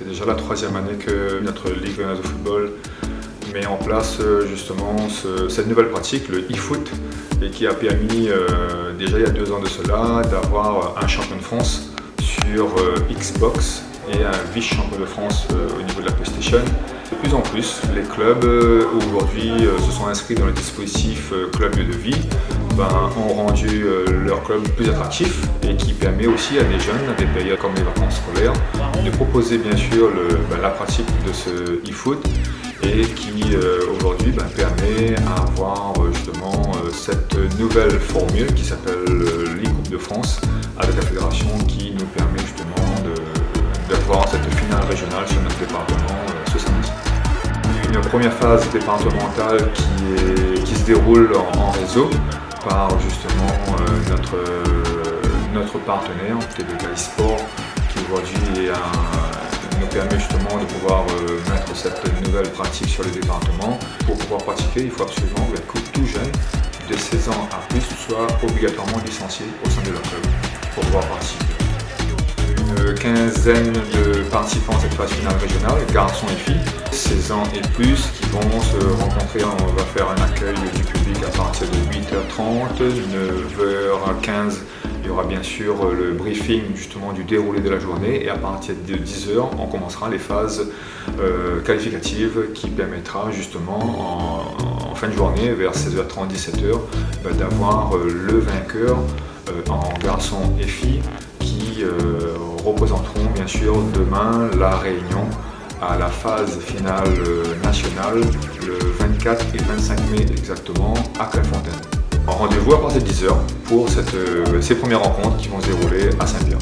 C'est déjà la troisième année que notre Ligue lyonnaise de football met en place justement cette nouvelle pratique, le e-foot, et qui a permis déjà il y a 2 ans de cela d'avoir un champion de France sur Xbox et un vice-champion de France au niveau de la PlayStation. De plus en plus, les clubs aujourd'hui se sont inscrits dans le dispositif Club de vie, ont rendu leur club plus attractif et qui permet aussi à des jeunes, à des périodes comme les vacances scolaires, de proposer bien sûr la pratique de ce e-foot et qui aujourd'hui permet d'avoir justement cette nouvelle formule qui s'appelle Ligue Coupe de France avec la fédération qui nous permet justement d'avoir cette finale régionale sur notre département ce samedi. Une première phase départementale qui se déroule en réseau par justement notre partenaire, TBK eSport, qui aujourd'hui nous permet justement de pouvoir mettre cette nouvelle pratique sur le département. Pour pouvoir pratiquer, il faut absolument que tout jeune de 16 ans à plus soit obligatoirement licencié au sein de leur club pour pouvoir participer. Une quinzaine de participants à cette phase finale régionale, garçons et filles, 16 ans et plus, qui vont se rencontrer. On va faire un accueil du public à partir de 8h30, 9h15. Il y aura bien sûr le briefing justement du déroulé de la journée et à partir de 10h, on commencera les phases qualificatives qui permettra justement en fin de journée, vers 16h30, 17h, d'avoir le vainqueur en garçons et filles qui représenteront bien sûr demain la Réunion à la phase finale nationale le 24 et 25 mai exactement à Clairefontaine. Rendez-vous à partir de 10h pour ces premières rencontres qui vont se dérouler à Saint-Pierre.